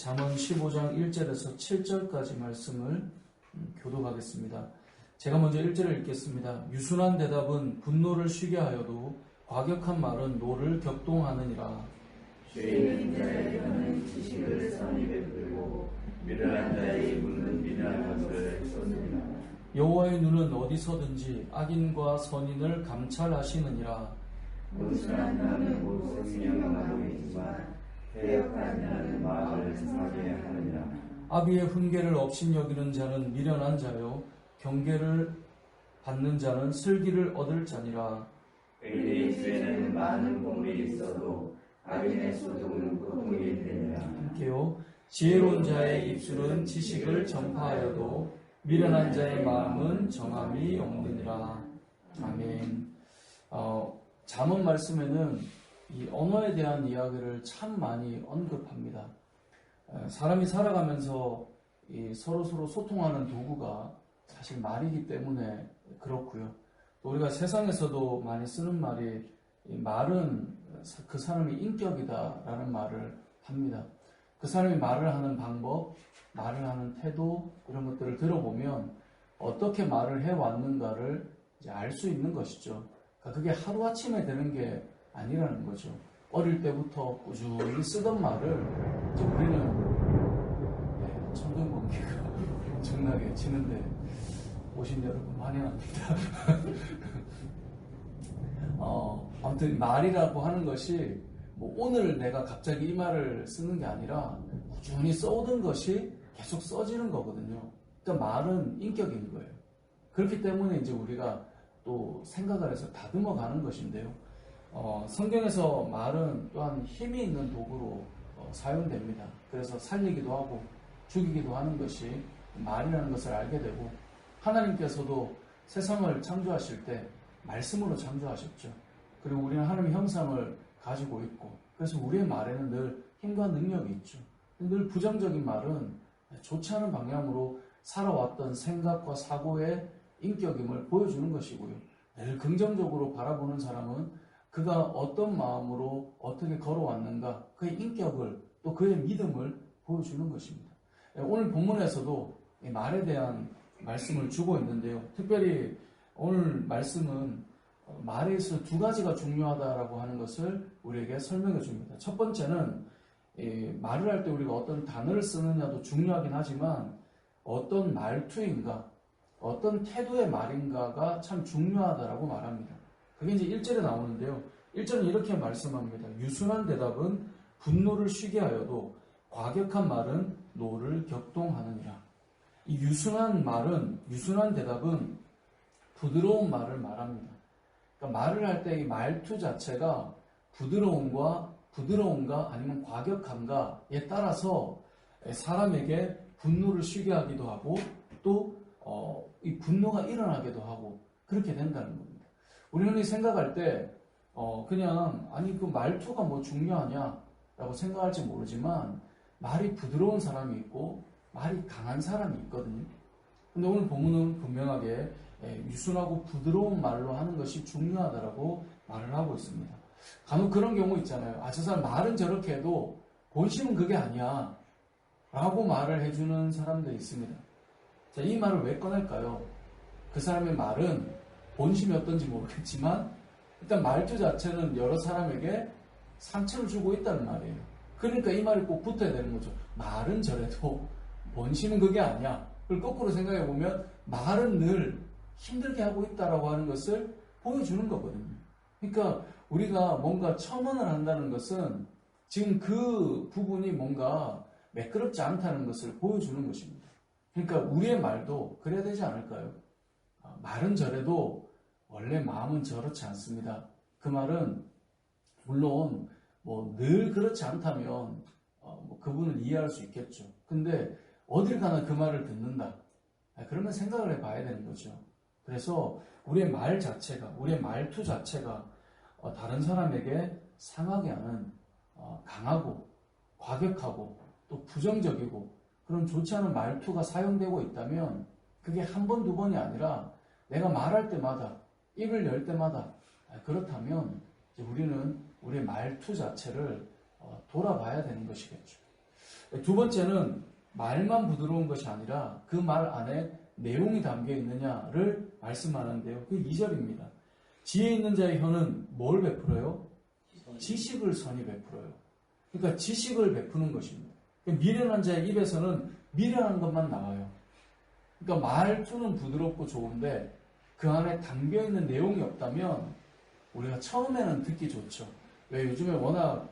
잠언 15장 1절에서 7절까지 말씀을 교독하겠습니다. 제가 먼저 1절을 읽겠습니다. 유순한 대답은 분노를 쉬게 하여도 과격한 말은 노를 격동하느니라. 죄인은 자의 혀는 지식을 선히 베풀고 미련한 자의 입은 미련한 것을 쏟느니라. 여호와의 눈은 어디서든지 악인과 선인을 감찰하시느니라. 온순한 자는 곧 생명하고 있지만 패역한 자는 마음을 상하게 하느니라. 아비의 훈계를 업신여기는 자는 미련한 자요 경계를 받는 자는 슬기를 얻을 자니라. 의인의 입술에는 많은 보물이 있어도 악인의 소득은 고통이 되느니라. 함께요. 지혜로운 자의 입술은 지식을 전파하여도 미련한 자의 마음은 정함이 없느니라. 아멘. 잠언 말씀에는 이 언어에 대한 이야기를 참 많이 언급합니다. 사람이 살아가면서 서로 소통하는 도구가 사실 말이기 때문에 그렇고요. 또 우리가 세상에서도 많이 쓰는 말이 말은 그 사람의 인격이다라는 말을 합니다. 그 사람이 말을 하는 방법, 말을 하는 태도 이런 것들을 들어보면 어떻게 말을 해왔는가를 이제 알 수 있는 것이죠. 그러니까 그게 하루아침에 되는 게 아니라는 거죠. 어릴 때부터 꾸준히 쓰던 말을 이제 우리는 천둥번개가 엄청나게 치는데 오신 여러분 환영합니다. 아무튼 말이라고 하는 것이 뭐 오늘 내가 갑자기 이 말을 쓰는 게 아니라 꾸준히 써오던 것이 계속 써지는 거거든요. 그러니까 말은 인격인 거예요. 그렇기 때문에 이제 우리가 또 생각을 해서 다듬어 가는 것인데요. 성경에서 말은 또한 힘이 있는 도구로 사용됩니다. 그래서 살리기도 하고 죽이기도 하는 것이 말이라는 것을 알게 되고, 하나님께서도 세상을 창조하실 때 말씀으로 창조하셨죠. 그리고 우리는 하나님의 형상을 가지고 있고, 그래서 우리의 말에는 늘 힘과 능력이 있죠. 늘 부정적인 말은 좋지 않은 방향으로 살아왔던 생각과 사고의 인격임을 보여주는 것이고요. 늘 긍정적으로 바라보는 사람은 그가 어떤 마음으로 어떻게 걸어왔는가, 그의 인격을 또 그의 믿음을 보여주는 것입니다. 오늘 본문에서도 이 말에 대한 말씀을 주고 있는데요. 특별히 오늘 말씀은 말에 있어 두 가지가 중요하다라고 하는 것을 우리에게 설명해 줍니다. 첫 번째는 말을 할 때 우리가 어떤 단어를 쓰느냐도 중요하긴 하지만 어떤 말투인가, 어떤 태도의 말인가가 참 중요하다라고 말합니다. 그게 이제 1절에 나오는데요. 1절은 이렇게 말씀합니다. 유순한 대답은 분노를 쉬게 하여도 과격한 말은 노를 격동하느니라. 이 유순한 대답은 부드러운 말을 말합니다. 그러니까 말을 할 때 이 말투 자체가 부드러운가 아니면 과격한가에 따라서 사람에게 분노를 쉬게 하기도 하고 또 이 분노가 일어나기도 하고 그렇게 된다는 겁니다. 우리는 생각할 때 그냥 아니 그 말투가 뭐 중요하냐라고 생각할지 모르지만 말이 부드러운 사람이 있고 말이 강한 사람이 있거든요. 근데 오늘 본문은 분명하게 유순하고 부드러운 말로 하는 것이 중요하다라고 말을 하고 있습니다. 간혹 그런 경우 있잖아요. 저 사람 말은 저렇게 해도 본심은 그게 아니야 라고 말을 해주는 사람들이 있습니다. 자, 이 말을 왜 꺼낼까요? 그 사람의 말은 본심이 어떤지 모르겠지만 일단 말투 자체는 여러 사람에게 상처를 주고 있다는 말이에요. 그러니까 이 말이 꼭 붙어야 되는 거죠. 말은 저래도 본심은 그게 아니야. 그걸 거꾸로 생각해 보면 말은 늘 힘들게 하고 있다라고 하는 것을 보여주는 거거든요. 그러니까 우리가 뭔가 첨언을 한다는 것은 지금 그 부분이 뭔가 매끄럽지 않다는 것을 보여주는 것입니다. 그러니까 우리의 말도 그래야 되지 않을까요? 말은 저래도 원래 마음은 저렇지 않습니다. 그 말은 물론 뭐 늘 그렇지 않다면 그분을 이해할 수 있겠죠. 근데 어딜 가나 그 말을 듣는다. 그러면 생각을 해봐야 되는 거죠. 그래서 우리의 말 자체가, 우리의 말투 자체가 다른 사람에게 상하게 하는 강하고 과격하고 또 부정적이고 그런 좋지 않은 말투가 사용되고 있다면 그게 한 번, 두 번이 아니라 내가 말할 때마다, 입을 열 때마다 그렇다면 이제 우리는 우리의 말투 자체를 돌아봐야 되는 것이겠죠. 두 번째는 말만 부드러운 것이 아니라 그 말 안에 내용이 담겨 있느냐를 말씀하는데요. 그 2절입니다. 지혜 있는 자의 혀는 뭘 베풀어요? 지식을 선히 베풀어요. 그러니까 지식을 베푸는 것입니다. 미련한 자의 입에서는 미련한 것만 나와요. 그러니까 말투는 부드럽고 좋은데 그 안에 담겨 있는 내용이 없다면 우리가 처음에는 듣기 좋죠. 왜 요즘에 워낙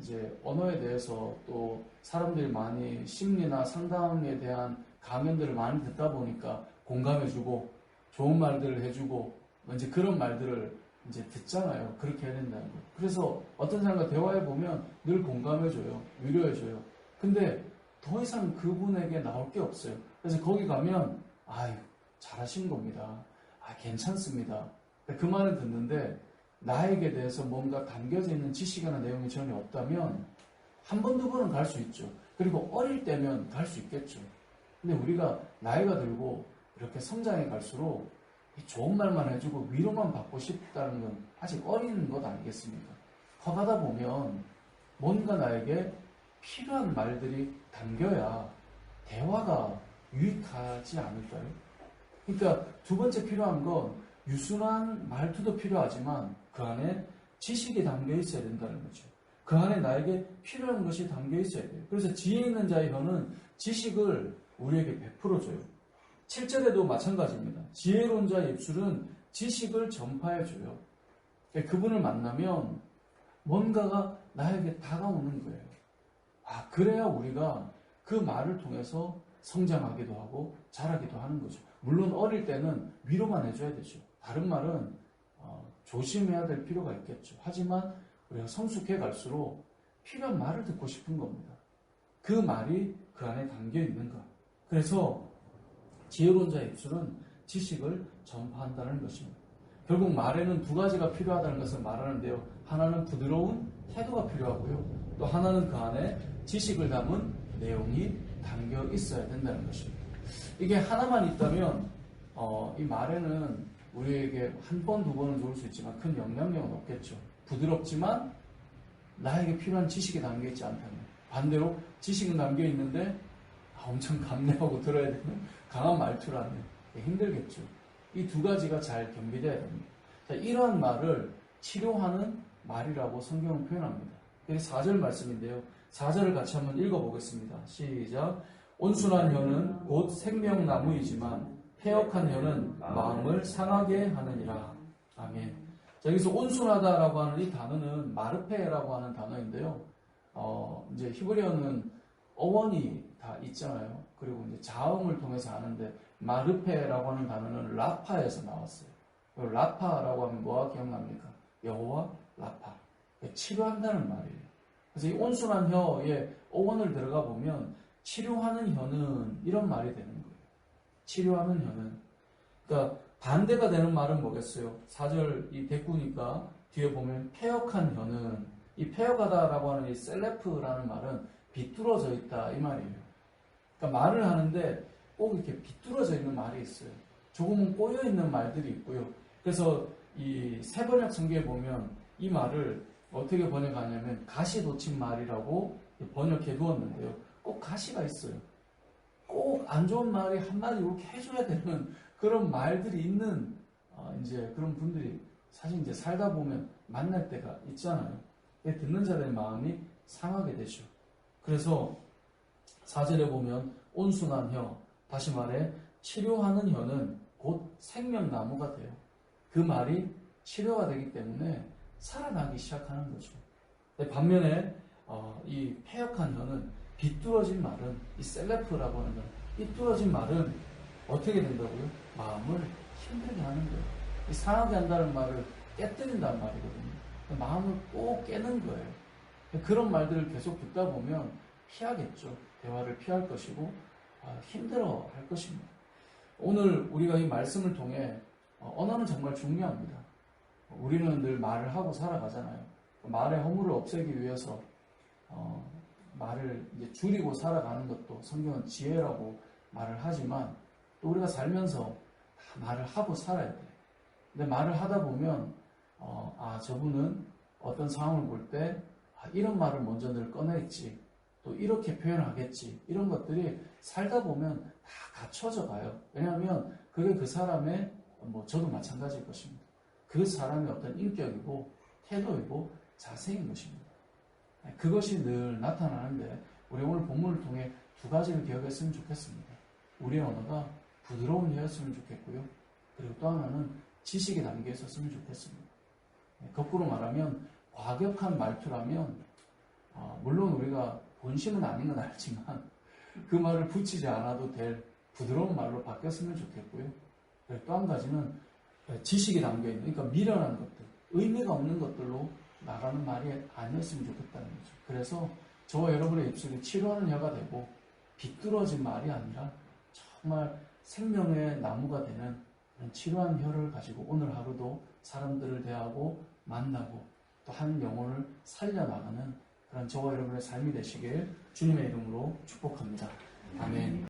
이제 언어에 대해서 또 사람들이 많이 심리나 상담에 대한 강연들을 많이 듣다 보니까 공감해주고 좋은 말들을 해주고 이제 그런 말들을 이제 듣잖아요. 그렇게 해야 된다는 거. 그래서 어떤 사람과 대화해 보면 늘 공감해줘요, 위로해줘요. 근데 더 이상 그분에게 나올 게 없어요. 그래서 거기 가면 아유 잘하신 겁니다. 아 괜찮습니다. 그 말을 듣는데 나에게 대해서 뭔가 담겨져 있는 지식이나 내용이 전혀 없다면 한 번, 두 번은 갈 수 있죠. 그리고 어릴 때면 갈 수 있겠죠. 근데 우리가 나이가 들고 이렇게 성장해 갈수록 좋은 말만 해주고 위로만 받고 싶다는 건 아직 어린 것 아니겠습니까? 커가다 보면 뭔가 나에게 필요한 말들이 담겨야 대화가 유익하지 않을까요? 그러니까 두 번째 필요한 건 유순한 말투도 필요하지만 그 안에 지식이 담겨 있어야 된다는 거죠. 그 안에 나에게 필요한 것이 담겨 있어야 돼요. 그래서 지혜 있는 자의 혀는 지식을 우리에게 베풀어줘요. 7절에도 마찬가지입니다. 지혜로운 자의 입술은 지식을 전파해줘요. 그분을 만나면 뭔가가 나에게 다가오는 거예요. 아, 그래야 우리가 그 말을 통해서 성장하기도 하고 자라기도 하는 거죠. 물론 어릴 때는 위로만 해줘야 되죠. 다른 말은 조심해야 될 필요가 있겠죠. 하지만 우리가 성숙해 갈수록 필요한 말을 듣고 싶은 겁니다. 그 말이 그 안에 담겨 있는가. 그래서 지혜로운 자의 입술은 지식을 전파한다는 것입니다. 결국 말에는 두 가지가 필요하다는 것을 말하는데요. 하나는 부드러운 태도가 필요하고요. 또 하나는 그 안에 지식을 담은 내용이 담겨 있어야 된다는 것입니다. 이게 하나만 있다면 이 말에는 우리에게 한 번, 두 번은 좋을 수 있지만 큰 영향력은 없겠죠. 부드럽지만 나에게 필요한 지식이 담겨 있지 않다면, 반대로 지식은 담겨 있는데 엄청 감내하고 들어야 되는 강한 말투라면 힘들겠죠. 이 두 가지가 잘 겸비되어야 됩니다. 자, 이러한 말을 치료하는 말이라고 성경은 표현합니다. 이게 4절 말씀인데요. 4절을 같이 한번 읽어보겠습니다. 시작. 온순한 혀는 곧 생명나무이지만 패역한 혀는 마음을 상하게 하느니라. 아멘. 자, 여기서 온순하다라고 하는 이 단어는 마르페라고 하는 단어인데요. 이제 히브리어는 어원이 다 있잖아요. 그리고 이제 자음을 통해서 하는데 마르페라고 하는 단어는 라파에서 나왔어요. 라파라고 하면 뭐가 기억납니까? 여호와 라파. 치료한다는 말이에요. 그래서 이 온순한 혀에 어원을 들어가 보면 치료하는 혀는 이런 말이 되는 거예요. 치료하는 혀는. 그러니까 반대가 되는 말은 뭐겠어요? 4절 이 대꾸니까 뒤에 보면 패역한 혀는, 이 패역하다라고 하는 이 셀레프라는 말은 비뚤어져 있다 이 말이에요. 그러니까 말을 하는데 꼭 이렇게 비뚤어져 있는 말이 있어요. 조금은 꼬여 있는 말들이 있고요. 그래서 이 새번역 성경에 보면 이 말을 어떻게 번역하냐면 가시 돋친 말이라고 번역해 두었는데요. 꼭 가시가 있어요. 꼭 안 좋은 말이 한마디 이렇게 해줘야 되는 그런 말들이 있는 이제 그런 분들이 사실 이제 살다 보면 만날 때가 있잖아요. 듣는 자들의 마음이 상하게 되죠. 그래서 4절에 보면 온순한 혀, 다시 말해 치료하는 혀는 곧 생명나무가 돼요. 그 말이 치료가 되기 때문에 살아나기 시작하는 거죠. 반면에 이 패역한 혀는 비뚤어진 말은, 이 셀레프라고 하는 건 삐뚤어진 말은 어떻게 된다고요? 마음을 힘들게 하는 거예요. 이 상하게 한다는 말을 깨뜨린다는 말이거든요. 마음을 꼭 깨는 거예요. 그런 말들을 계속 듣다 보면 피하겠죠. 대화를 피할 것이고 힘들어 할 것입니다. 오늘 우리가 이 말씀을 통해 언어는 정말 중요합니다. 우리는 늘 말을 하고 살아가잖아요. 말의 허물을 없애기 위해서 말을 이제 줄이고 살아가는 것도 성경은 지혜라고 말을 하지만 또 우리가 살면서 다 말을 하고 살아야 돼요. 근데 말을 하다 보면 저분은 어떤 상황을 볼 때 이런 말을 먼저 늘 꺼내있지, 또 이렇게 표현하겠지. 이런 것들이 살다 보면 다 갖춰져 가요. 왜냐하면 그게 그 사람의, 저도 마찬가지일 것입니다. 그 사람의 어떤 인격이고 태도이고 자세인 것입니다. 그것이 늘 나타나는데 우리 오늘 본문을 통해 두 가지를 기억했으면 좋겠습니다. 우리의 언어가 부드러운 혀였으면 좋겠고요. 그리고 또 하나는 지식이 담겨 있었으면 좋겠습니다. 거꾸로 말하면 과격한 말투라면 물론 우리가 본심은 아닌 건 알지만 그 말을 붙이지 않아도 될 부드러운 말로 바뀌었으면 좋겠고요. 그리고 또 한 가지는 지식이 담겨 있는, 그러니까 미련한 것들, 의미가 없는 것들로 나가는 말이 아니었으면 좋겠다는 거죠. 그래서 저와 여러분의 입술이 치료하는 혀가 되고 비뚤어진 말이 아니라 정말 생명의 나무가 되는 그런 치료한 혀를 가지고 오늘 하루도 사람들을 대하고 만나고 또 한 영혼을 살려나가는 그런 저와 여러분의 삶이 되시길 주님의 이름으로 축복합니다. 아멘.